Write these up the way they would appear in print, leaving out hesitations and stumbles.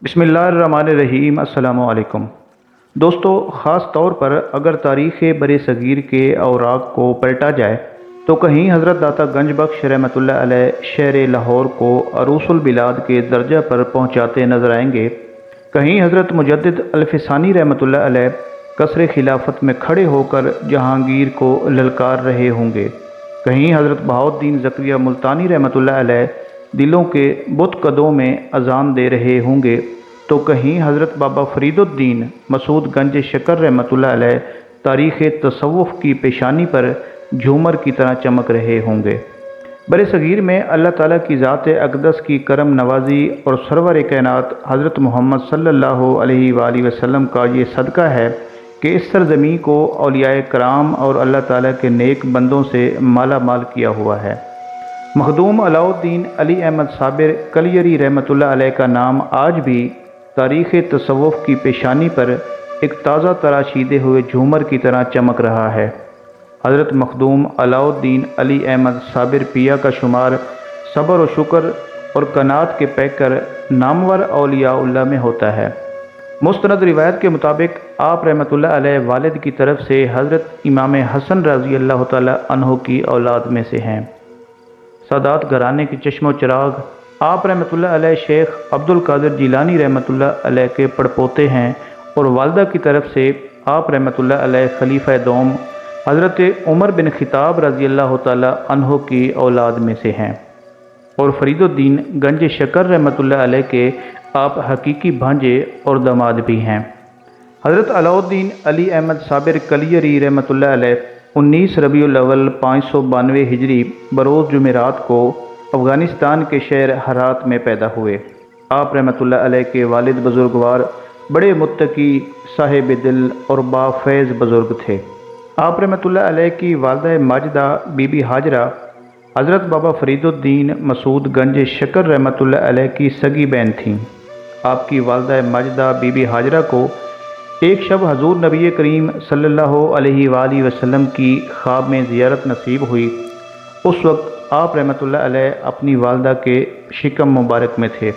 بسم اللہ الرحمن الرحیم۔ السلام علیکم دوستو، خاص طور پر اگر تاریخ بر صغیر کے اوراق کو پلٹا جائے تو کہیں حضرت داتا گنج بخش رحمۃ اللہ علیہ شہر لاہور کو عروس البلاد کے درجہ پر پہنچاتے نظر آئیں گے، کہیں حضرت مجدد الفسانی رحمۃ اللہ علیہ قصر خلافت میں کھڑے ہو کر جہانگیر کو للکار رہے ہوں گے، کہیں حضرت بہاؤالدین زکریہ ملتانی رحمۃ اللہ علیہ دلوں کے بت قدوں میں اذان دے رہے ہوں گے، تو کہیں حضرت بابا فرید الدین مسعود گنج شکر رحمۃ اللہ علیہ تاریخ تصوف کی پیشانی پر جھومر کی طرح چمک رہے ہوں گے۔ بر صغیر میں اللہ تعالیٰ کی ذات اقدس کی کرم نوازی اور سرور کائنات حضرت محمد صلی اللہ علیہ وآلہ وسلم کا یہ صدقہ ہے کہ اس سرزمین کو اولیاء کرام اور اللہ تعالیٰ کے نیک بندوں سے مالا مال کیا ہوا ہے۔ مخدوم علاء الدین علی احمد صابر کلیری رحمۃ اللہ علیہ کا نام آج بھی تاریخ تصوف کی پیشانی پر ایک تازہ تراشیدے ہوئے جھومر کی طرح چمک رہا ہے۔ حضرت مخدوم علاء الدین علی احمد صابر پیا کا شمار صبر و شکر اور قناعت کے پیکر نامور اولیاء اللہ میں ہوتا ہے۔ مستند روایت کے مطابق آپ رحمۃ اللہ علیہ والد کی طرف سے حضرت امام حسن رضی اللہ تعالی عنہ کی اولاد میں سے ہیں۔ سادات گھرانے کے چشم و چراغ آپ رحمۃ اللہ علیہ شیخ عبد القادر جیلانی رحمۃ اللہ علیہ کے پڑپوتے ہیں اور والدہ کی طرف سے آپ رحمۃ اللہ علیہ خلیفہ دوم حضرت عمر بن خطاب رضی اللہ تعالی عنہ کی اولاد میں سے ہیں، اور فرید الدین گنج شکر رحمۃ اللہ علیہ کے آپ حقیقی بھانجے اور داماد بھی ہیں۔ حضرت علاء الدین علی احمد صابر کلیری رحمۃ اللہ علیہ 19 ربیع الاول 592 ہجری بروز جمعرات کو افغانستان کے شہر ہرات میں پیدا ہوئے۔ آپ رحمۃ اللہ علیہ کے والد بزرگوار بڑے متقی، صاحب دل اور با فیض بزرگ تھے۔ آپ رحمۃ اللہ علیہ کی والدہ ماجدہ بی بی ہاجرہ حضرت بابا فرید الدین مسعود گنج شکر رحمۃ اللہ علیہ کی سگی بہن تھیں۔ آپ کی والدہ ماجدہ بی بی ہاجرہ کو ایک شب حضور نبی کریم صلی اللہ علیہ وآلہ وسلم کی خواب میں زیارت نصیب ہوئی۔ اس وقت آپ رحمۃ اللہ علیہ اپنی والدہ کے شکم مبارک میں تھے۔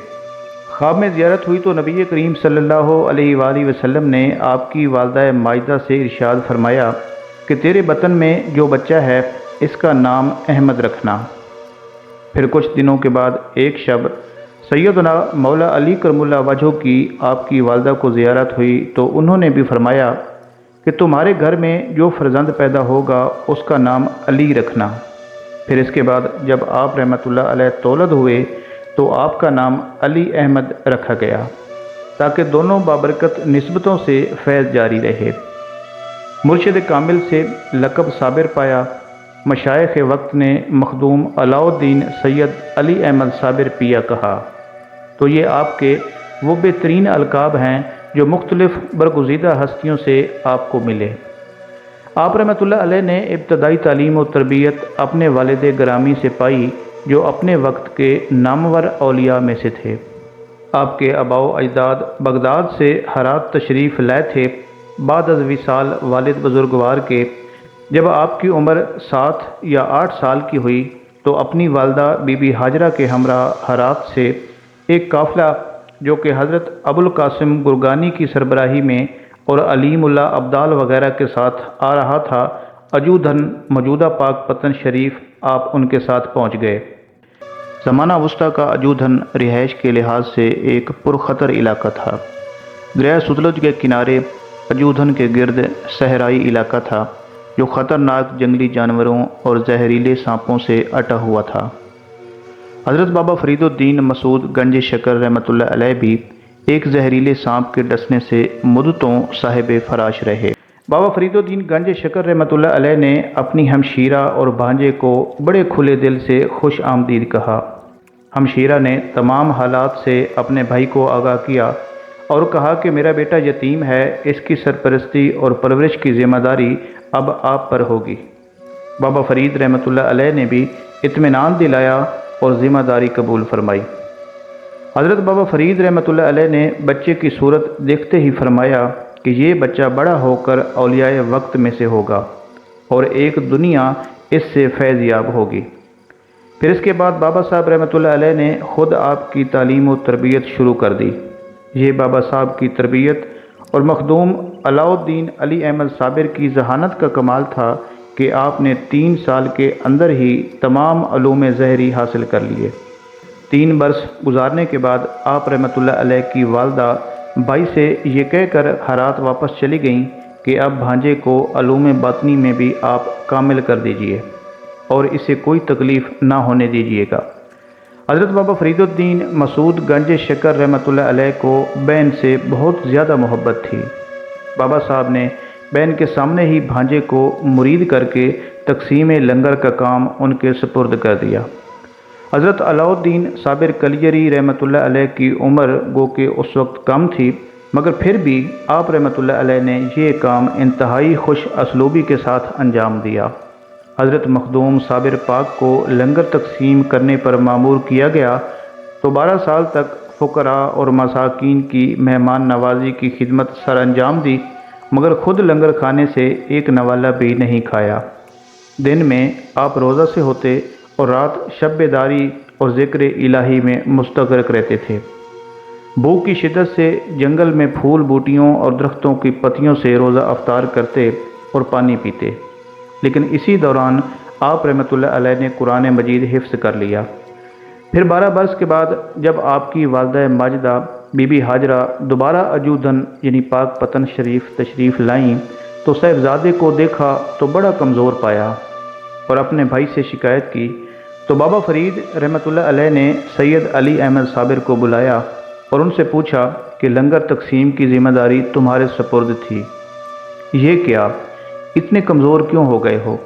خواب میں زیارت ہوئی تو نبی کریم صلی اللہ علیہ وآلہ وسلم نے آپ کی والدہ ماجدہ سے ارشاد فرمایا کہ تیرے بطن میں جو بچہ ہے اس کا نام احمد رکھنا۔ پھر کچھ دنوں کے بعد ایک شب سیدنا مولا علی کرم اللہ وجہہ کی آپ کی والدہ کو زیارت ہوئی تو انہوں نے بھی فرمایا کہ تمہارے گھر میں جو فرزند پیدا ہوگا اس کا نام علی رکھنا۔ پھر اس کے بعد جب آپ رحمۃ اللہ علیہ تولد ہوئے تو آپ کا نام علی احمد رکھا گیا تاکہ دونوں بابرکت نسبتوں سے فیض جاری رہے۔ مرشد کامل سے لقب صابر پایا۔ مشائخ وقت نے مخدوم علاء الدین سید علی احمد صابر پیا کہا تو یہ آپ کے وہ بہترین القاب ہیں جو مختلف برگزیدہ ہستیوں سے آپ کو ملے۔ آپ رحمۃ اللہ علیہ نے ابتدائی تعلیم و تربیت اپنے والد گرامی سے پائی جو اپنے وقت کے نامور اولیاء میں سے تھے۔ آپ کے آباء و اجداد بغداد سے ہرات تشریف لائے تھے بعد از وصال والد بزرگوار کے۔ جب آپ کی عمر 7 یا 8 سال کی ہوئی تو اپنی والدہ بی بی ہاجرہ کے ہمراہ ہرات سے ایک قافلہ جو کہ حضرت ابو القاسم گرگانی کی سربراہی میں اور علیم اللہ ابدال وغیرہ کے ساتھ آ رہا تھا، اجودھن موجودہ پاک پتن شریف آپ ان کے ساتھ پہنچ گئے۔ زمانہ وسطیٰ کا اجودھن رہائش کے لحاظ سے ایک پرخطر علاقہ تھا۔ دریا ستلج کے کنارے اجودھن کے گرد صحرائی علاقہ تھا جو خطرناک جنگلی جانوروں اور زہریلے سانپوں سے اٹا ہوا تھا۔ حضرت بابا فرید الدین مسعود گنج شکر رحمۃ اللہ علیہ بھی ایک زہریلے سانپ کے ڈسنے سے مدتوں صاحب فراش رہے۔ بابا فرید الدین گنج شکر رحمۃ اللہ علیہ نے اپنی ہمشیرہ اور بھانجے کو بڑے کھلے دل سے خوش آمدید کہا۔ ہمشیرہ نے تمام حالات سے اپنے بھائی کو آگاہ کیا اور کہا کہ میرا بیٹا یتیم ہے، اس کی سرپرستی اور پرورش کی ذمہ داری اب آپ پر ہوگی۔ بابا فرید رحمۃ اللہ علیہ نے بھی اطمینان دلایا اور ذمہ داری قبول فرمائی۔ حضرت بابا فرید رحمۃ اللہ علیہ نے بچے کی صورت دیکھتے ہی فرمایا کہ یہ بچہ بڑا ہو کر اولیاء وقت میں سے ہوگا اور ایک دنیا اس سے فیض یاب ہوگی۔ پھر اس کے بعد بابا صاحب رحمۃ اللہ علیہ نے خود آپ کی تعلیم و تربیت شروع کر دی۔ یہ بابا صاحب کی تربیت اور مخدوم علاؤالدین علی احمد صابر کی ذہانت کا کمال تھا کہ آپ نے 3 سال کے اندر ہی تمام علوم ظاہری حاصل کر لیے۔ 3 برس گزارنے کے بعد آپ رحمۃ اللہ علیہ کی والدہ بھائی سے یہ کہہ کر ہرات واپس چلی گئیں کہ اب بھانجے کو علوم باطنی میں بھی آپ کامل کر دیجئے اور اسے کوئی تکلیف نہ ہونے دیجئے گا۔ حضرت بابا فرید الدین مسعود گنج شکر رحمۃ اللہ علیہ کو بہن سے بہت زیادہ محبت تھی۔ بابا صاحب نے بہن کے سامنے ہی بھانجے کو مرید کر کے تقسیم لنگر کا کام ان کے سپرد کر دیا۔ حضرت علاؤالدین صابر کلیری رحمۃ اللہ علیہ کی عمر گو کہ اس وقت کم تھی، مگر پھر بھی آپ رحمۃ اللہ علیہ نے یہ کام انتہائی خوش اسلوبی کے ساتھ انجام دیا۔ حضرت مخدوم صابر پاک کو لنگر تقسیم کرنے پر مامور کیا گیا تو 12 سال تک فقراء اور مساکین کی مہمان نوازی کی خدمت سر انجام دی، مگر خود لنگر کھانے سے ایک نوالہ بھی نہیں کھایا۔ دن میں آپ روزہ سے ہوتے اور رات شب بیداری اور ذکر الہی میں مستغرق رہتے تھے۔ بھوک کی شدت سے جنگل میں پھول بوٹیوں اور درختوں کی پتیوں سے روزہ افطار کرتے اور پانی پیتے، لیکن اسی دوران آپ رحمۃ اللہ علیہ نے قرآن مجید حفظ کر لیا۔ پھر 12 برس کے بعد جب آپ کی والدہ ماجدہ بی بی ہاجرہ دوبارہ اجودھن یعنی پاک پتن شریف تشریف لائیں تو صاحبزادے کو دیکھا تو بڑا کمزور پایا اور اپنے بھائی سے شکایت کی تو بابا فرید رحمۃ اللہ علیہ نے سید علی احمد صابر کو بلایا اور ان سے پوچھا کہ لنگر تقسیم کی ذمہ داری تمہارے سپرد تھی، یہ کیا اتنے کمزور کیوں ہو گئے ہو؟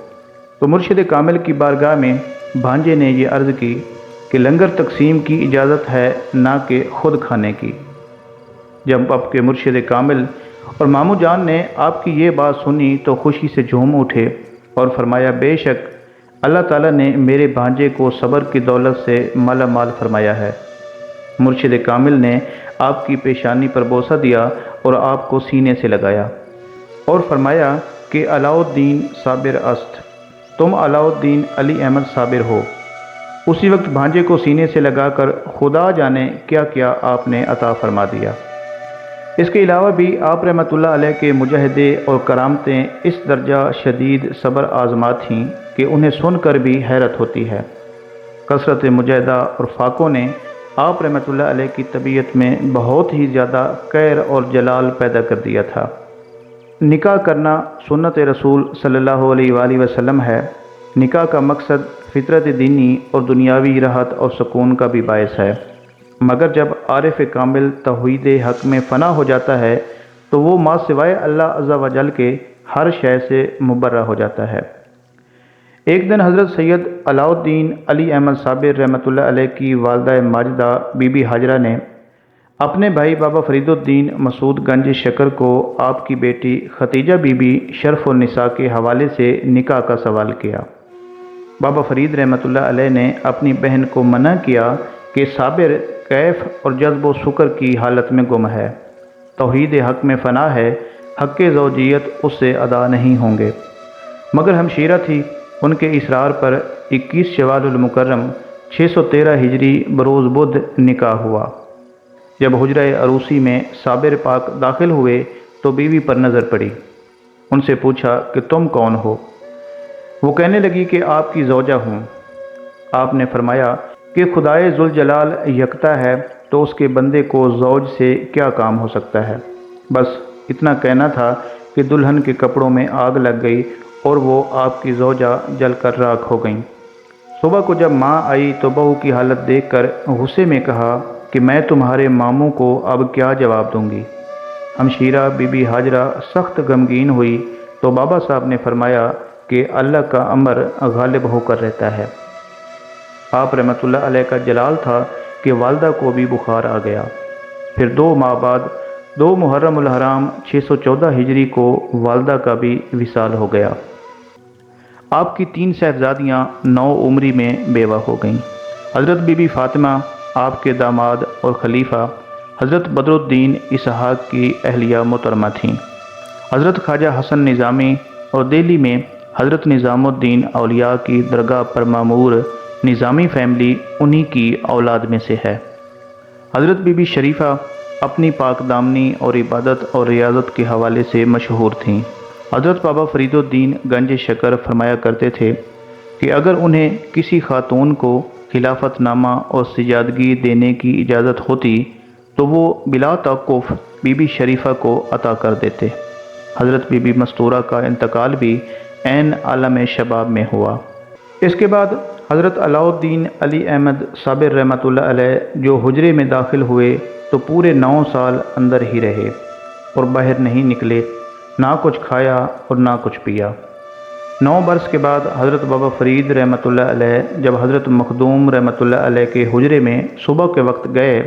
تو مرشد کامل کی بارگاہ میں بھانجے نے یہ عرض کی کہ لنگر تقسیم کی اجازت ہے نہ کہ خود کھانے کی۔ جب آپ کے مرشد کامل اور مامو جان نے آپ کی یہ بات سنی تو خوشی سے جھوم اٹھے اور فرمایا، بے شک اللہ تعالیٰ نے میرے بھانجے کو صبر کی دولت سے مالا مال فرمایا ہے۔ مرشد کامل نے آپ کی پیشانی پر بوسہ دیا اور آپ کو سینے سے لگایا اور فرمایا کہ علاؤالدین صابر است، تم علاؤالدین علی احمد صابر ہو۔ اسی وقت بھانجے کو سینے سے لگا کر خدا جانے کیا کیا آپ نے عطا فرما دیا۔ اس کے علاوہ بھی آپ رحمۃ اللہ علیہ کے مجاہدے اور کرامتیں اس درجہ شدید صبر آزما تھیں کہ انہیں سن کر بھی حیرت ہوتی ہے۔ کثرت مجاہدہ اور فاقوں نے آپ رحمۃ اللہ علیہ کی طبیعت میں بہت ہی زیادہ قہر اور جلال پیدا کر دیا تھا۔ نکاح کرنا سنت رسول صلی اللہ علیہ وآلہ وسلم ہے۔ نکاح کا مقصد فطرت دینی اور دنیاوی راحت اور سکون کا بھی باعث ہے، مگر جب عارف کامل توحید حق میں فنا ہو جاتا ہے تو وہ ما سوائے اللہ عز و جل کے ہر شے سے مبرہ ہو جاتا ہے۔ ایک دن حضرت سید علاؤالدین علی احمد صابر رحمۃ اللہ علیہ کی والدہ ماجدہ بی بی ہاجرہ نے اپنے بھائی بابا فرید الدین مسعود گنج شکر کو آپ کی بیٹی ختیجہ بی بی شرف النساء کے حوالے سے نکاح کا سوال کیا۔ بابا فرید رحمۃ اللہ علیہ نے اپنی بہن کو منع کیا کہ صابر کیف اور جذب و سکر کی حالت میں گم ہے، توحید حق میں فنا ہے، حق زوجیت اس سے ادا نہیں ہوں گے۔ مگر ہمشیرہ تھی، ان کے اصرار پر 21 شوال المکرم 613 ہجری بروز بدھ نکاح ہوا۔ جب حجرہ عروسی میں صابر پاک داخل ہوئے تو بیوی پر نظر پڑی۔ ان سے پوچھا کہ تم کون ہو؟ وہ کہنے لگی کہ آپ کی زوجہ ہوں۔ آپ نے فرمایا کہ خدائے ذوالجلال یکتا ہے تو اس کے بندے کو زوج سے کیا کام ہو سکتا ہے؟ بس اتنا کہنا تھا کہ دلہن کے کپڑوں میں آگ لگ گئی اور وہ آپ کی زوجہ جل کر راکھ ہو گئیں۔ صبح کو جب ماں آئی تو بہو کی حالت دیکھ کر غصے میں کہا کہ میں تمہارے ماموں کو اب کیا جواب دوں گی؟ ہمشیرہ بی بی ہاجرہ سخت غمگین ہوئی تو بابا صاحب نے فرمایا کہ اللہ کا امر غالب ہو کر رہتا ہے۔ آپ رحمۃ اللہ علیہ کا جلال تھا کہ والدہ کو بھی بخار آ گیا۔ پھر 2 ماہ بعد 2 محرم الحرام 614 ہجری کو والدہ کا بھی وصال ہو گیا۔ آپ کی 3 صاحبزادیاں 9 عمری میں بیوہ ہو گئیں۔ حضرت بی بی فاطمہ آپ کے داماد اور خلیفہ حضرت بدر الدین اسحاق کی اہلیہ محترمہ تھیں۔ حضرت خواجہ حسن نظامی اور دہلی میں حضرت نظام الدین اولیاء کی درگاہ پر مامور نظامی فیملی انہی کی اولاد میں سے ہے۔ حضرت بی بی شریفہ اپنی پاک دامنی اور عبادت اور ریاضت کے حوالے سے مشہور تھیں۔ حضرت بابا فرید الدین گنج شکر فرمایا کرتے تھے کہ اگر انہیں کسی خاتون کو خلافت نامہ اور سجادگی دینے کی اجازت ہوتی تو وہ بلا توقف بی بی شریفہ کو عطا کر دیتے۔ حضرت بی بی مستورہ کا انتقال بھی عین عالم شباب میں ہوا۔ اس کے بعد حضرت علاؤ الدین علی احمد صابر رحمۃ اللہ علیہ جو حجرے میں داخل ہوئے تو پورے 9 سال اندر ہی رہے اور باہر نہیں نکلے، نہ کچھ کھایا اور نہ کچھ پیا۔ 9 برس کے بعد حضرت بابا فرید رحمۃ اللہ علیہ جب حضرت مخدوم رحمۃ اللہ علیہ کے حجرے میں صبح کے وقت گئے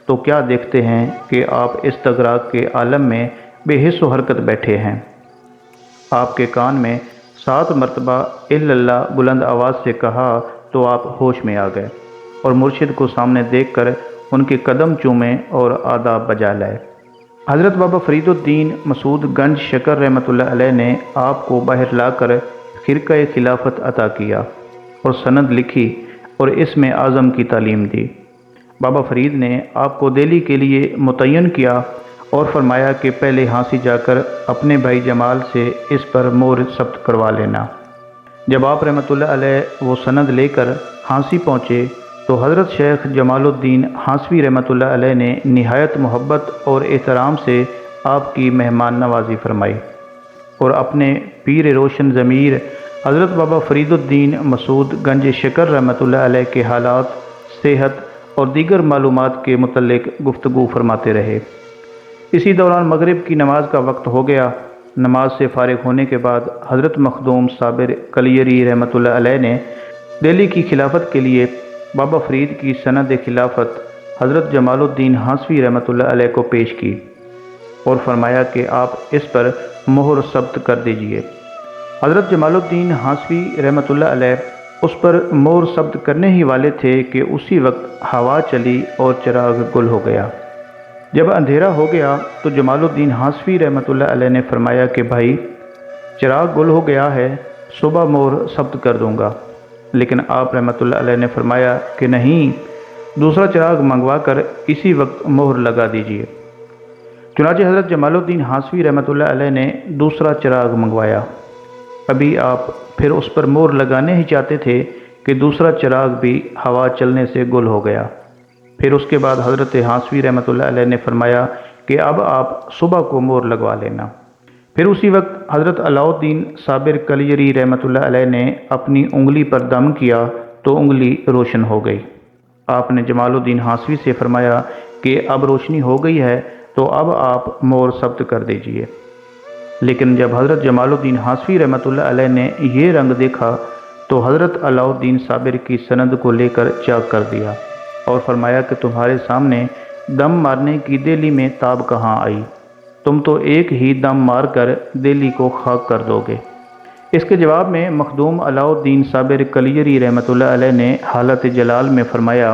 تو کیا دیکھتے ہیں کہ آپ استغراق کے عالم میں بے حس و حرکت بیٹھے ہیں۔ آپ کے کان میں 7 مرتبہ الا اللہ بلند آواز سے کہا تو آپ ہوش میں آ گئے اور مرشد کو سامنے دیکھ کر ان کے قدم چومے اور آداب بجا لائے۔ حضرت بابا فرید الدین مسعود گنج شکر رحمۃ اللہ علیہ نے آپ کو باہر لا کر خرقہ خلافت عطا کیا اور سند لکھی اور اس میں اعظم کی تعلیم دی۔ بابا فرید نے آپ کو دہلی کے لیے متعین کیا اور فرمایا کہ پہلے ہانسی جا کر اپنے بھائی جمال سے اس پر مہر ثبت کروا لینا۔ جب آپ رحمۃ اللہ علیہ وہ سند لے کر ہانسی پہنچے تو حضرت شیخ جمال الدین ہانسوی رحمۃ اللہ علیہ نے نہایت محبت اور احترام سے آپ کی مہمان نوازی فرمائی اور اپنے پیر روشن ضمیر حضرت بابا فرید الدین مسعود گنج شکر رحمۃ اللہ علیہ کے حالات، صحت اور دیگر معلومات کے متعلق گفتگو فرماتے رہے۔ اسی دوران مغرب کی نماز کا وقت ہو گیا۔ نماز سے فارغ ہونے کے بعد حضرت مخدوم صابر کلیری رحمۃ اللہ علیہ نے دہلی کی خلافت کے لیے بابا فرید کی سند خلافت حضرت جمال الدین ہانسوی رحمۃ اللہ علیہ کو پیش کی اور فرمایا کہ آپ اس پر مہر ثبت کر دیجئے۔ حضرت جمال الدین ہانسوی رحمۃ اللہ علیہ اس پر مہر ثبت کرنے ہی والے تھے کہ اسی وقت ہوا چلی اور چراغ گل ہو گیا۔ جب اندھیرا ہو گیا تو جمال الدین ہانسوی رحمۃ اللہ علیہ نے فرمایا کہ بھائی چراغ گل ہو گیا ہے، صبح مہر ثبت کر دوں گا، لیکن آپ رحمۃ اللہ علیہ نے فرمایا کہ نہیں، دوسرا چراغ منگوا کر اسی وقت مہر لگا دیجئے۔ چنانچہ حضرت جمال الدین ہانسوی رحمۃ اللہ علیہ نے دوسرا چراغ منگوایا۔ ابھی آپ پھر اس پر مہر لگانے ہی چاہتے تھے کہ دوسرا چراغ بھی ہوا چلنے سے گل ہو گیا۔ پھر اس کے بعد حضرت ہانسوی رحمۃ اللہ علیہ نے فرمایا کہ اب آپ صبح کو مہر لگوا لینا۔ پھر اسی وقت حضرت علاؤ الدین صابر کلیری رحمۃ اللہ علیہ نے اپنی انگلی پر دم کیا تو انگلی روشن ہو گئی۔ آپ نے جمال الدین ہانسوی سے فرمایا کہ اب روشنی ہو گئی ہے تو اب آپ مہر ثبت کر دیجئے۔ لیکن جب حضرت جمال الدین ہانسوی رحمۃ اللہ علیہ نے یہ رنگ دیکھا تو حضرت علاؤ الدین صابر کی سند کو لے کر چاک کر دیا اور فرمایا کہ تمہارے سامنے دم مارنے کی دہلی میں تاب کہاں آئی، تم تو ایک ہی دم مار کر دہلی کو خاک کر دو گے۔ اس کے جواب میں مخدوم علاؤ الدین صابر کلیری رحمۃ اللہ علیہ نے حالت جلال میں فرمایا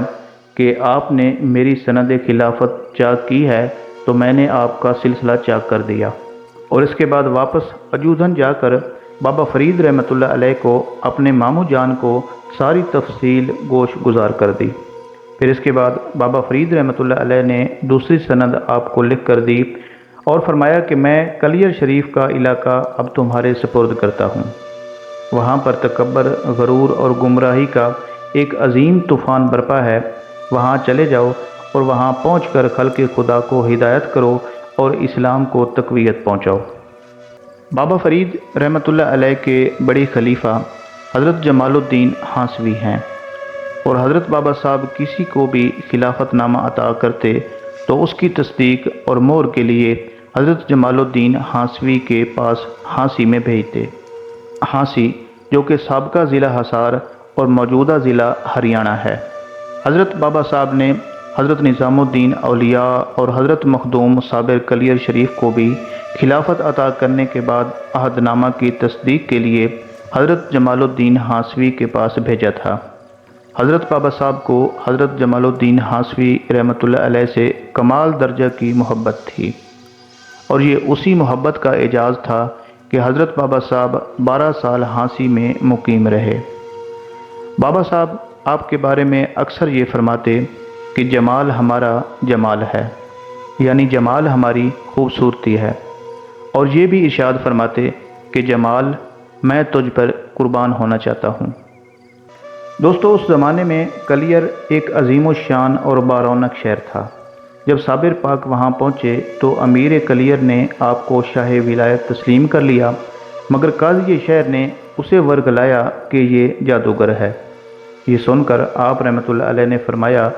کہ آپ نے میری سند خلافت چاک کی ہے تو میں نے آپ کا سلسلہ چاک کر دیا، اور اس کے بعد واپس اجودھن جا کر بابا فرید رحمۃ اللہ علیہ کو اپنے ماموں جان کو ساری تفصیل گوش گزار کر دی۔ پھر اس کے بعد بابا فرید رحمۃ اللہ علیہ نے دوسری سند آپ کو لکھ کر دی اور فرمایا کہ میں کلیر شریف کا علاقہ اب تمہارے سپرد کرتا ہوں۔ وہاں پر تکبر، غرور اور گمراہی کا ایک عظیم طوفان برپا ہے، وہاں چلے جاؤ اور وہاں پہنچ کر خلق خدا کو ہدایت کرو اور اسلام کو تقویت پہنچاؤ۔ بابا فرید رحمۃ اللہ علیہ کے بڑے خلیفہ حضرت جمال الدین ہانسوی ہیں، اور حضرت بابا صاحب کسی کو بھی خلافت نامہ عطا کرتے تو اس کی تصدیق اور مہر کے لیے حضرت جمال الدین ہانسوی کے پاس ہانسی میں بھیجتے۔ ہانسی جو کہ سابقہ ضلع حصار اور موجودہ ضلع ہریانہ ہے۔ حضرت بابا صاحب نے حضرت نظام الدین اولیاء اور حضرت مخدوم صابر کلیر شریف کو بھی خلافت عطا کرنے کے بعد عہد نامہ کی تصدیق کے لیے حضرت جمال الدین ہانسوی کے پاس بھیجا تھا۔ حضرت بابا صاحب کو حضرت جمال الدین ہانسوی رحمۃ اللہ علیہ سے کمال درجہ کی محبت تھی، اور یہ اسی محبت کا اعجاز تھا کہ حضرت بابا صاحب 12 سال ہانسی میں مقیم رہے۔ بابا صاحب آپ کے بارے میں اکثر یہ فرماتے کہ جمال ہمارا جمال ہے، یعنی جمال ہماری خوبصورتی ہے، اور یہ بھی ارشاد فرماتے کہ جمال میں تجھ پر قربان ہونا چاہتا ہوں۔ دوستو، اس زمانے میں کلیر ایک عظیم الشان اور بارونق شہر تھا۔ جب صابر پاک وہاں پہنچے تو امیر کلیر نے آپ کو شاہ ولایت تسلیم کر لیا، مگر قاضی شہر نے اسے ورگلایا کہ یہ جادوگر ہے۔ یہ سن کر آپ رحمۃ اللہ علیہ نے فرمایا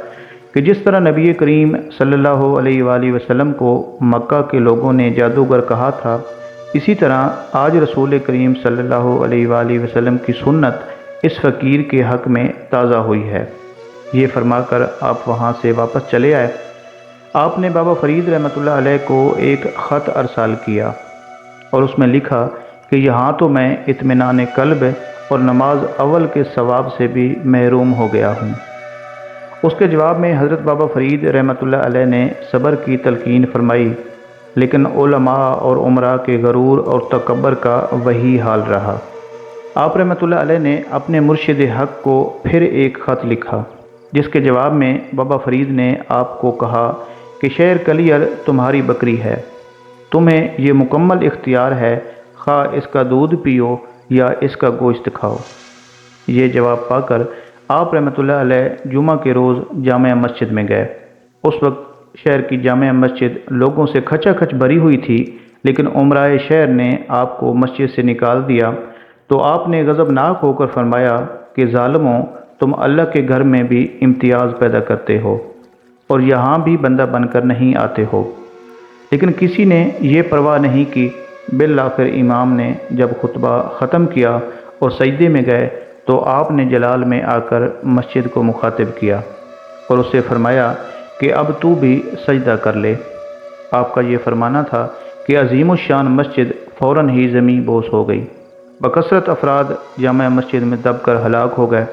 کہ جس طرح نبی کریم صلی اللہ علیہ وآلہ وسلم کو مکہ کے لوگوں نے جادوگر کہا تھا، اسی طرح آج رسول کریم صلی اللہ علیہ وآلہ وسلم کی سنت اس فقیر کے حق میں تازہ ہوئی ہے۔ یہ فرما کر آپ وہاں سے واپس چلے آئے۔ آپ نے بابا فرید رحمۃ اللہ علیہ کو ایک خط ارسال کیا اور اس میں لکھا کہ یہاں تو میں اطمینان قلب اور نماز اول کے ثواب سے بھی محروم ہو گیا ہوں۔ اس کے جواب میں حضرت بابا فرید رحمۃ اللہ علیہ نے صبر کی تلقین فرمائی، لیکن علماء اور عمراء کے غرور اور تکبر کا وہی حال رہا۔ آپ رحمۃ اللہ علیہ نے اپنے مرشد حق کو پھر ایک خط لکھا، جس کے جواب میں بابا فرید نے آپ کو کہا کہ شہر کلیر تمہاری بکری ہے، تمہیں یہ مکمل اختیار ہے، خواہ اس کا دودھ پیو یا اس کا گوشت کھاؤ۔ یہ جواب پا کر آپ رحمۃ اللہ علیہ جمعہ کے روز جامع مسجد میں گئے۔ اس وقت شہر کی جامع مسجد لوگوں سے کھچا کھچ بھری ہوئی تھی، لیکن عمرائے شہر نے آپ کو مسجد سے نکال دیا تو آپ نے غضبناک ہو کر فرمایا کہ ظالموں، تم اللہ کے گھر میں بھی امتیاز پیدا کرتے ہو اور یہاں بھی بندہ بن کر نہیں آتے ہو۔ لیکن کسی نے یہ پرواہ نہیں کی۔ بالآخر امام نے جب خطبہ ختم کیا اور سجدے میں گئے تو آپ نے جلال میں آ کر مسجد کو مخاطب کیا اور اس سے فرمایا کہ اب تو بھی سجدہ کر لے۔ آپ کا یہ فرمانا تھا کہ عظیم الشان مسجد فوراً ہی زمیں بوس ہو گئی۔ بکثرت افراد جامع مسجد میں دب کر ہلاک ہو گئے۔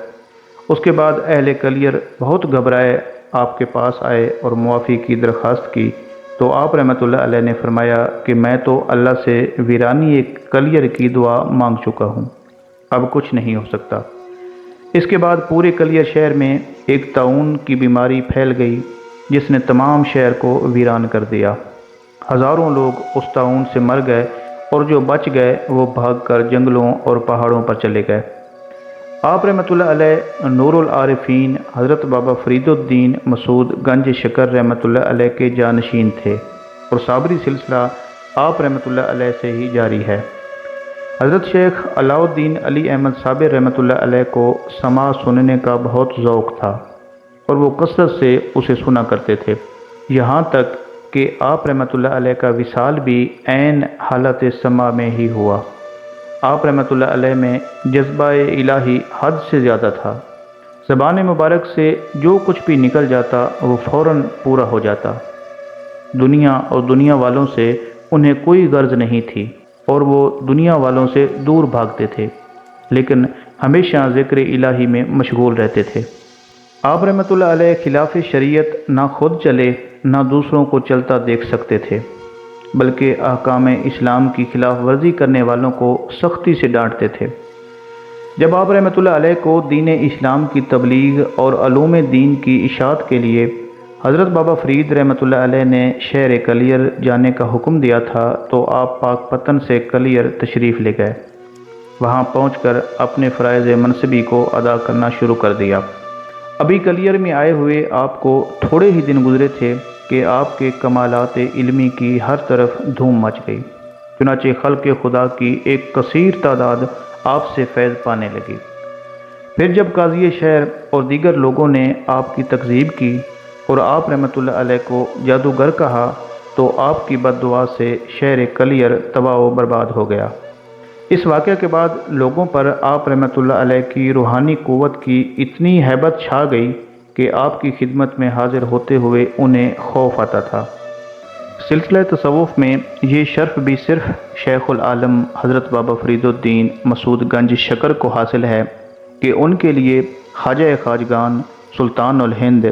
اس کے بعد اہل کلیر بہت گھبرائے آپ کے پاس آئے اور معافی کی درخواست کی تو آپ رحمۃ اللہ علیہ نے فرمایا کہ میں تو اللہ سے ویرانی کلیر کی دعا مانگ چکا ہوں، اب کچھ نہیں ہو سکتا۔ اس کے بعد پورے کلیر شہر میں ایک طاعون کی بیماری پھیل گئی جس نے تمام شہر کو ویران کر دیا۔ ہزاروں لوگ اس طاعون سے مر گئے اور جو بچ گئے وہ بھاگ کر جنگلوں اور پہاڑوں پر چلے گئے۔ آپ رحمۃ اللہ علیہ نور العارفین حضرت بابا فرید الدین مسعود گنج شکر رحمۃ اللہ علیہ کے جانشین تھے اور صابری سلسلہ آپ رحمۃ اللہ علیہ سے ہی جاری ہے۔ حضرت شیخ علاؤ الدین علی احمد صابر رحمۃ اللہ علیہ کو سماع سننے کا بہت ذوق تھا اور وہ کثرت سے اسے سنا کرتے تھے، یہاں تک کہ آپ رحمۃ اللہ علیہ کا وصال بھی عین حالت سماع میں ہی ہوا۔ آپ رحمۃ اللہ علیہ میں جذبہ الہی حد سے زیادہ تھا۔ زبان مبارک سے جو کچھ بھی نکل جاتا وہ فوراً پورا ہو جاتا۔ دنیا اور دنیا والوں سے انہیں کوئی غرض نہیں تھی اور وہ دنیا والوں سے دور بھاگتے تھے، لیکن ہمیشہ ذکر الہی میں مشغول رہتے تھے۔ آپ رحمۃ اللہ علیہ خلاف شریعت نہ خود چلے نہ دوسروں کو چلتا دیکھ سکتے تھے، بلکہ احکام اسلام کی خلاف ورزی کرنے والوں کو سختی سے ڈانٹتے تھے۔ جب آپ رحمۃ اللہ علیہ کو دین اسلام کی تبلیغ اور علوم دین کی اشاعت کے لیے حضرت بابا فرید رحمۃ اللہ علیہ نے شہر کلیر جانے کا حکم دیا تھا تو آپ پاک پتن سے کلیر تشریف لے گئے۔ وہاں پہنچ کر اپنے فرائض منصبی کو ادا کرنا شروع کر دیا۔ ابھی کلیر میں آئے ہوئے آپ کو تھوڑے ہی دن گزرے تھے کہ آپ کے کمالات علمی کی ہر طرف دھوم مچ گئی، چنانچہ خلق خدا کی ایک کثیر تعداد آپ سے فیض پانے لگی۔ پھر جب قاضی شہر اور دیگر لوگوں نے آپ کی تکذیب کی اور آپ رحمۃ اللہ علیہ کو جادوگر کہا تو آپ کی بد دعا سے شہر کلیر تباہ و برباد ہو گیا۔ اس واقعہ کے بعد لوگوں پر آپ رحمۃ اللہ علیہ کی روحانی قوت کی اتنی ہیبت چھا گئی کہ آپ کی خدمت میں حاضر ہوتے ہوئے انہیں خوف آتا تھا۔ سلسلہ تصوف میں یہ شرف بھی صرف شیخ العالم حضرت بابا فرید الدین مسعود گنج شکر کو حاصل ہے کہ ان کے لیے خواجہ خواجگان سلطان الہند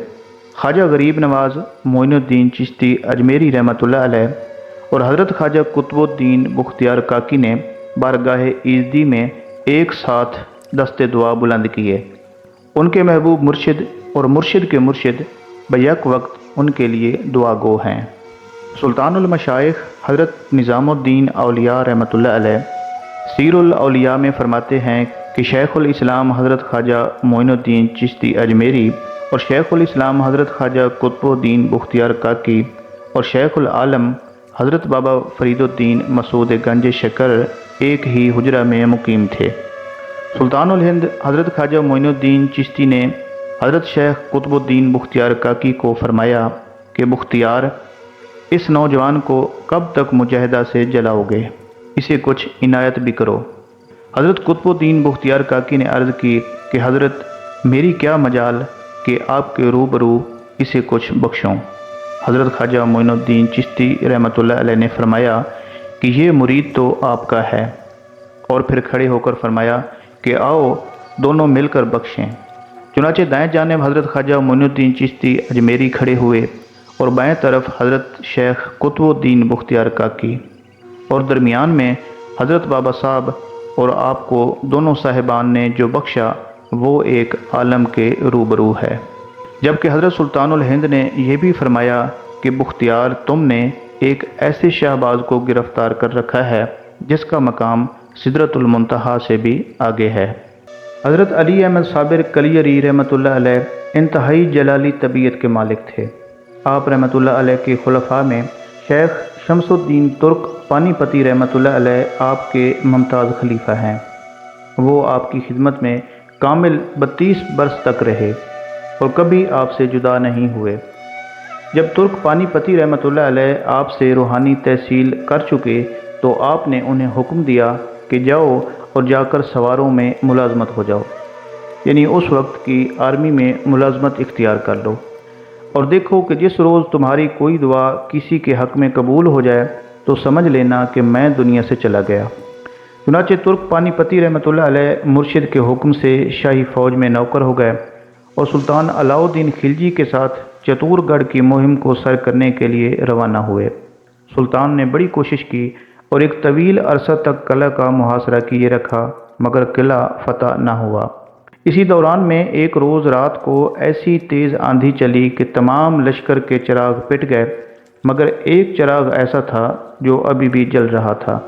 خواجہ غریب نواز معین الدین چشتی اجمیری رحمۃ اللہ علیہ اور حضرت خواجہ قطب الدین بختیار کاکی نے بارگاہ ایزدی میں ایک ساتھ دست دعا بلند کیے۔ ان کے محبوب مرشد اور مرشد کے مرشد بیک وقت ان کے لیے دعا گو ہیں۔ سلطان المشائخ حضرت نظام الدین اولیاء رحمۃ اللہ علیہ سیر الاولیاء میں فرماتے ہیں کہ شیخ الاسلام حضرت خواجہ معین الدین چشتی اجمیری اور شیخ الاسلام حضرت خواجہ قطب الدین بختیار کاکی اور شیخ العالم حضرت بابا فرید الدین مسعود گنج شکر ایک ہی حجرہ میں مقیم تھے۔ سلطان الہند حضرت خواجہ معین الدین چشتی نے حضرت شیخ قطب الدین بختیار کاکی کو فرمایا کہ بختیار، اس نوجوان کو کب تک مجاہدہ سے جلاؤ گے؟ اسے کچھ عنایت بھی کرو۔ حضرت قطب الدین بختیار کاکی نے عرض کی کہ حضرت میری کیا مجال کہ آپ کے روبرو اسے کچھ بخشوں۔ حضرت خواجہ معین الدین چشتی رحمۃ اللہ علیہ نے فرمایا کہ یہ مرید تو آپ کا ہے، اور پھر کھڑے ہو کر فرمایا کہ آؤ دونوں مل کر بخشیں۔ چنانچہ دائیں جانب حضرت خواجہ معین الدین چشتی اجمیری کھڑے ہوئے اور بائیں طرف حضرت شیخ قطب الدین بختیار کاکی، اور درمیان میں حضرت بابا صاحب، اور آپ کو دونوں صاحبان نے جو بخشا وہ ایک عالم کے روبرو ہے۔ جبکہ حضرت سلطان الہند نے یہ بھی فرمایا کہ بختیار، تم نے ایک ایسے شہباز کو گرفتار کر رکھا ہے جس کا مقام سدرۃ المنتہا سے بھی آگے ہے۔ حضرت علی احمد صابر کلیری رحمۃ اللہ علیہ انتہائی جلالی طبیعت کے مالک تھے۔ آپ رحمۃ اللہ علیہ کے خلفاء میں شیخ شمس الدین ترک پانی پتی رحمۃ اللہ علیہ آپ کے ممتاز خلیفہ ہیں۔ وہ آپ کی خدمت میں کامل 32 برس تک رہے اور کبھی آپ سے جدا نہیں ہوئے۔ جب ترک پانی پتی رحمۃ اللہ علیہ آپ سے روحانی تحصیل کر چکے تو آپ نے انہیں حکم دیا کہ جاؤ اور جا کر سواروں میں ملازمت ہو جاؤ، یعنی اس وقت کی آرمی میں ملازمت اختیار کر لو، اور دیکھو کہ جس روز تمہاری کوئی دعا کسی کے حق میں قبول ہو جائے تو سمجھ لینا کہ میں دنیا سے چلا گیا۔ چنانچہ ترک پانی پتی رحمۃ اللہ علیہ مرشد کے حکم سے شاہی فوج میں نوکر ہو گئے اور سلطان علاء الدین خلجی کے ساتھ چتور گڑھ کی مہم کو سر کرنے کے لیے روانہ ہوئے۔ سلطان نے بڑی کوشش کی اور ایک طویل عرصہ تک قلعہ کا محاصرہ کیے رکھا، مگر قلعہ فتح نہ ہوا۔ اسی دوران میں ایک روز رات کو ایسی تیز آندھی چلی کہ تمام لشکر کے چراغ پٹ گئے، مگر ایک چراغ ایسا تھا جو ابھی بھی جل رہا تھا،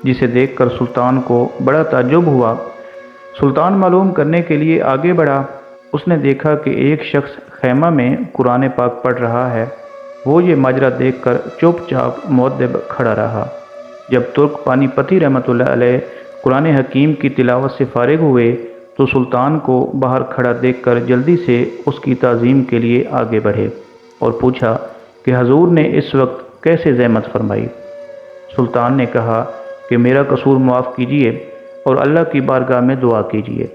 جسے دیکھ کر سلطان کو بڑا تعجب ہوا۔ سلطان معلوم کرنے کے لیے آگے بڑھا۔ اس نے دیکھا کہ ایک شخص خیمہ میں قرآن پاک پڑھ رہا ہے۔ وہ یہ ماجرا دیکھ کر چپ چاپ مؤدب کھڑا رہا۔ جب ترک پانی پتی رحمۃ اللہ علیہ قرآن حکیم کی تلاوت سے فارغ ہوئے تو سلطان کو باہر کھڑا دیکھ کر جلدی سے اس کی تعظیم کے لیے آگے بڑھے اور پوچھا کہ حضور نے اس وقت کیسے زحمت فرمائی؟ سلطان نے کہا کہ میرا قصور معاف کیجیے اور اللہ کی بارگاہ میں دعا کیجیے،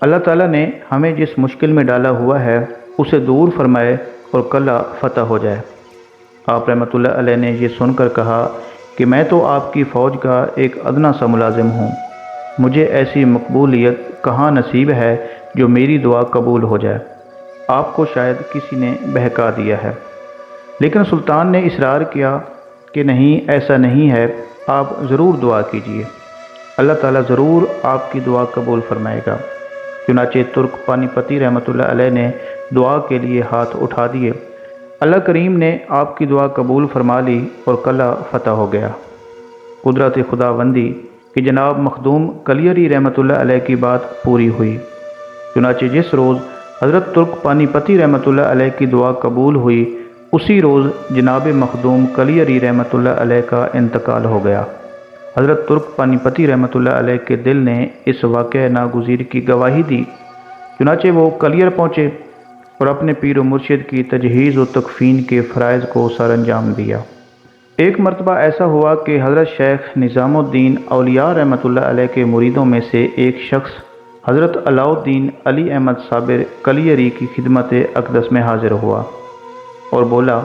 اللہ تعالیٰ نے ہمیں جس مشکل میں ڈالا ہوا ہے اسے دور فرمائے اور قلعہ فتح ہو جائے۔ آپ رحمۃ اللہ علیہ نے یہ سن کر کہا کہ میں تو آپ کی فوج کا ایک ادنا سا ملازم ہوں، مجھے ایسی مقبولیت کہاں نصیب ہے جو میری دعا قبول ہو جائے؟ آپ کو شاید کسی نے بہکا دیا ہے۔ لیکن سلطان نے اصرار کیا کہ نہیں، ایسا نہیں ہے، آپ ضرور دعا کیجیے، اللہ تعالیٰ ضرور آپ کی دعا قبول فرمائے گا۔ چنانچہ ترک پانی پتی رحمۃ اللہ علیہ نے دعا کے لیے ہاتھ اٹھا دیے۔ اللہ کریم نے آپ کی دعا قبول فرما لی اور قلعہ فتح ہو گیا۔ قدرت خداوندی کہ جناب مخدوم کلیری رحمۃ اللہ علیہ کی بات پوری ہوئی۔ چنانچہ جس روز حضرت ترک پانی پتی رحمۃ اللہ علیہ کی دعا قبول ہوئی، اسی روز جناب مخدوم کلیری رحمۃ اللہ علیہ کا انتقال ہو گیا۔ حضرت ترک پانی پتی رحمۃ اللہ علیہ کے دل نے اس واقعہ ناگزیر کی گواہی دی۔ چنانچہ وہ کلیر پہنچے اور اپنے پیر و مرشد کی تجہیز و تکفین کے فرائض کو سر انجام دیا۔ ایک مرتبہ ایسا ہوا کہ حضرت شیخ نظام الدین اولیاء رحمۃ اللہ علیہ کے مریدوں میں سے ایک شخص حضرت علاء الدین علی احمد صابر کلیری کی خدمت اقدس میں حاضر ہوا اور بولا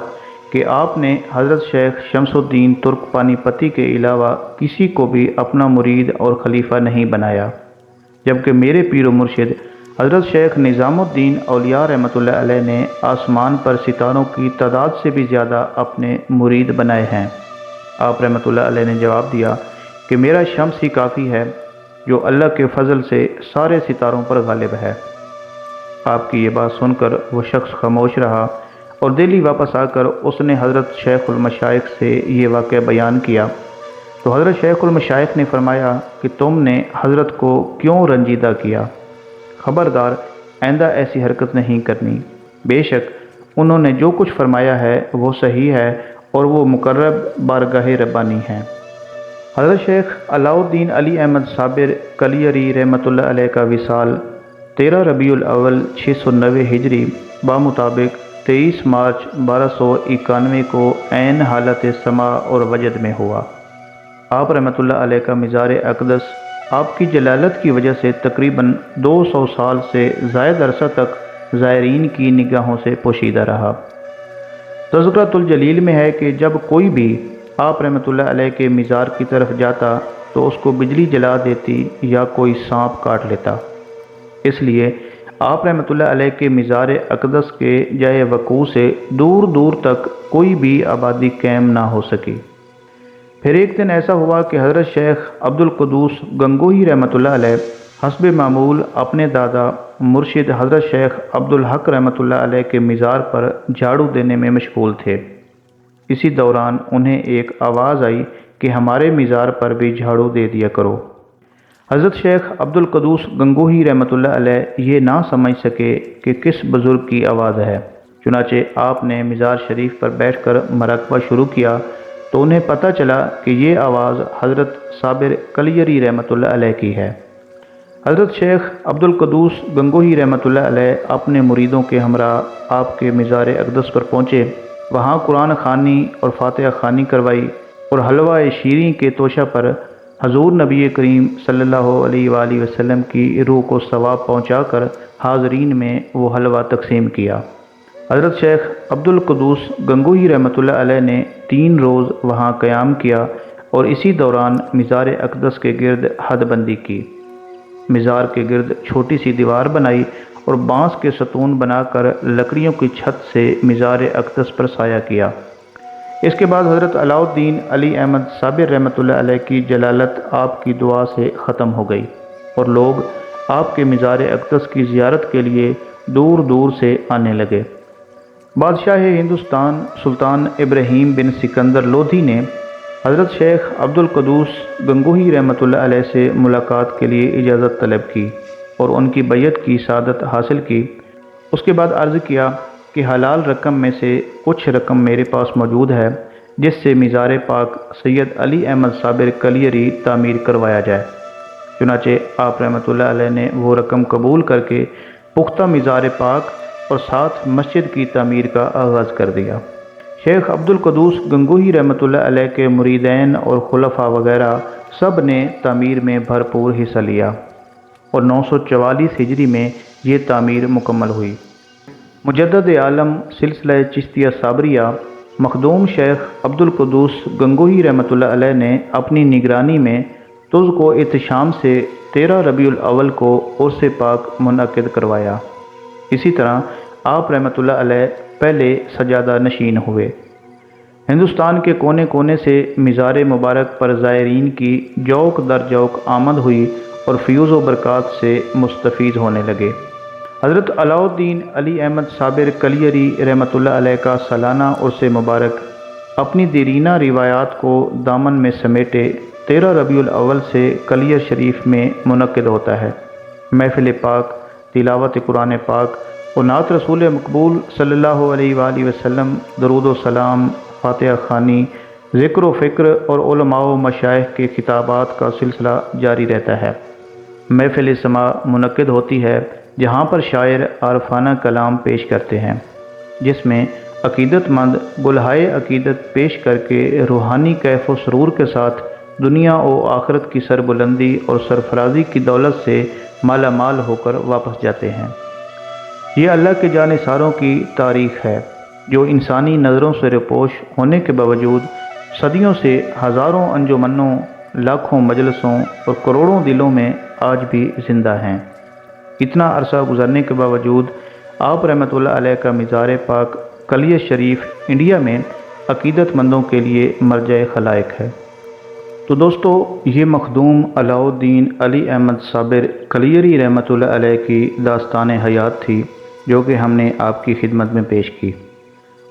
کہ آپ نے حضرت شیخ شمس الدین ترک پانی پتی کے علاوہ کسی کو بھی اپنا مرید اور خلیفہ نہیں بنایا، جبکہ میرے پیر و مرشد حضرت شیخ نظام الدین اولیاء رحمۃ اللہ علیہ نے آسمان پر ستاروں کی تعداد سے بھی زیادہ اپنے مرید بنائے ہیں۔ آپ رحمۃ اللہ علیہ نے جواب دیا کہ میرا شمس ہی کافی ہے جو اللہ کے فضل سے سارے ستاروں پر غالب ہے۔ آپ کی یہ بات سن کر وہ شخص خاموش رہا۔ اور دہلی واپس آ کر اس نے حضرت شیخ المشائخ سے یہ واقعہ بیان کیا تو حضرت شیخ المشائخ نے فرمایا کہ تم نے حضرت کو کیوں رنجیدہ کیا؟ خبردار آئندہ ایسی حرکت نہیں کرنی۔ بے شک انہوں نے جو کچھ فرمایا ہے وہ صحیح ہے اور وہ مقرب بارگاہ ربانی ہیں۔ حضرت شیخ علاؤ الدین علی احمد صابر کلیری رحمۃ اللہ علیہ کا وصال 13 ربیع الاول 690 ہجری بمطابق 23 مارچ 1291 کو عین حالت سما اور وجد میں ہوا۔ آپ رحمۃ اللہ علیہ کا مزار اقدس آپ کی جلالت کی وجہ سے تقریباً 200 سال سے زائد عرصہ تک زائرین کی نگاہوں سے پوشیدہ رہا۔ تذکرۃ الجلیل میں ہے کہ جب کوئی بھی آپ رحمۃ اللہ علیہ کے مزار کی طرف جاتا تو اس کو بجلی جلا دیتی یا کوئی سانپ کاٹ لیتا، اس لیے آپ رحمۃ اللہ علیہ کے مزار اقدس کے جائے وقوع سے دور دور تک کوئی بھی آبادی قائم نہ ہو سکی۔ پھر ایک دن ایسا ہوا کہ حضرت شیخ عبد القدوس گنگوہی رحمۃ اللہ علیہ حسب معمول اپنے دادا مرشد حضرت شیخ عبد الحق رحمۃ اللہ علیہ کے مزار پر جھاڑو دینے میں مشغول تھے۔ اسی دوران انہیں ایک آواز آئی کہ ہمارے مزار پر بھی جھاڑو دے دیا کرو۔ حضرت شیخ عبد القدوس گنگوہی رحمۃ اللہ علیہ یہ نہ سمجھ سکے کہ کس بزرگ کی آواز ہے، چنانچہ آپ نے مزار شریف پر بیٹھ کر مراقبہ شروع کیا تو انہیں پتہ چلا کہ یہ آواز حضرت صابر کلیری رحمۃ اللہ علیہ کی ہے۔ حضرت شیخ عبد القدوس گنگوہی رحمۃ اللہ علیہ اپنے مریدوں کے ہمراہ آپ کے مزار اقدس پر پہنچے، وہاں قرآن خوانی اور فاتحہ خوانی کروائی اور حلوہ شیریں کے توشہ پر حضور نبی کریم صلی اللہ علیہ وآلہ وسلم کی روح کو ثواب پہنچا کر حاضرین میں وہ حلوہ تقسیم کیا۔ حضرت شیخ عبد القدوس گنگوہی رحمۃ اللہ علیہ نے 3 روز وہاں قیام کیا اور اسی دوران مزار اقدس کے گرد حد بندی کی۔ مزار کے گرد چھوٹی سی دیوار بنائی اور بانس کے ستون بنا کر لکڑیوں کی چھت سے مزار اقدس پر سایہ کیا۔ اس کے بعد حضرت علاؤ الدین علی احمد صابر رحمۃ اللہ علیہ کی جلالت آپ کی دعا سے ختم ہو گئی اور لوگ آپ کے مزار اقدس کی زیارت کے لیے دور دور سے آنے لگے۔ بادشاہ ہندوستان سلطان ابراہیم بن سکندر لودھی نے حضرت شیخ عبد القدوس گنگوہی رحمۃ اللہ علیہ سے ملاقات کے لیے اجازت طلب کی اور ان کی بیعت کی سعادت حاصل کی۔ اس کے بعد عرض کیا کہ حلال رقم میں سے کچھ رقم میرے پاس موجود ہے جس سے مزار پاک سید علی احمد صابر کلیری تعمیر کروایا جائے۔ چنانچہ آپ رحمۃ اللہ علیہ نے وہ رقم قبول کر کے پختہ مزار پاک اور ساتھ مسجد کی تعمیر کا آغاز کر دیا۔ شیخ عبد القدوس گنگوہی رحمۃ اللہ علیہ کے مریدین اور خلفاء وغیرہ سب نے تعمیر میں بھرپور حصہ لیا اور 944 ہجری میں یہ تعمیر مکمل ہوئی۔ مجدد عالم سلسلہ چشتیہ صابریہ مخدوم شیخ عبد القدوس گنگوہی رحمۃ اللہ علیہ نے اپنی نگرانی میں تز کو احتشام سے 13 ربیع الاول کو عرس پاک منعقد کروایا۔ اسی طرح آپ رحمۃ اللہ علیہ پہلے سجادہ نشین ہوئے۔ ہندوستان کے کونے کونے سے مزار مبارک پر زائرین کی جوق در جوق آمد ہوئی اور فیوز و برکات سے مستفید ہونے لگے۔ حضرت علاؤ الدین علی احمد صابر کلیری رحمۃ اللہ علیہ کا سالانہ عرس مبارک اپنی دیرینہ روایات کو دامن میں سمیٹے 13 ربیع الاول سے کلیر شریف میں منعقد ہوتا ہے۔ محفل پاک، تلاوت قرآن پاک اور نعت رسول مقبول صلی اللہ علیہ وآلہ وسلم، درود و سلام، فاتحہ خوانی، ذکر و فکر اور علماء و مشائخ کے خطابات کا سلسلہ جاری رہتا ہے۔ محفل سماع منعقد ہوتی ہے جہاں پر شاعر عارفانہ کلام پیش کرتے ہیں، جس میں عقیدت مند بلہائے عقیدت پیش کر کے روحانی کیف و سرور کے ساتھ دنیا و آخرت کی سربلندی اور سرفرازی کی دولت سے مالا مال ہو کر واپس جاتے ہیں۔ یہ اللہ کے جانثاروں کی تاریخ ہے جو انسانی نظروں سے روپوش ہونے کے باوجود صدیوں سے ہزاروں انجمنوں، لاکھوں مجلسوں اور کروڑوں دلوں میں آج بھی زندہ ہیں۔ اتنا عرصہ گزرنے کے باوجود آپ رحمۃ اللہ علیہ کا مزار پاک کلیہ شریف انڈیا میں عقیدت مندوں کے لیے مرجع خلائق ہے۔ تو دوستو، یہ مخدوم علاؤ الدین علی احمد صابر کلیری رحمۃ اللہ علیہ کی داستان حیات تھی جو کہ ہم نے آپ کی خدمت میں پیش کی۔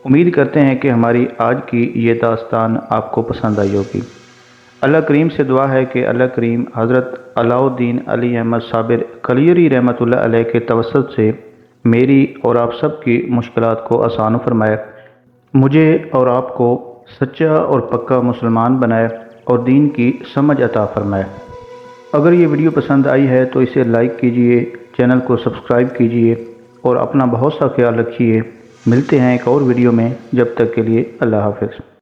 امید کرتے ہیں کہ ہماری آج کی یہ داستان آپ کو پسند آئی ہوگی۔ اللہ کریم سے دعا ہے کہ اللہ کریم حضرت علاء الدین علی احمد صابر کلیری رحمۃ اللہ علیہ کے توسط سے میری اور آپ سب کی مشکلات کو آسان فرمائے، مجھے اور آپ کو سچا اور پکا مسلمان بنائے اور دین کی سمجھ عطا فرمائے۔ اگر یہ ویڈیو پسند آئی ہے تو اسے لائک کیجئے، چینل کو سبسکرائب کیجئے اور اپنا بہت سا خیال رکھیے۔ ملتے ہیں ایک اور ویڈیو میں، جب تک کے لیے اللہ حافظ۔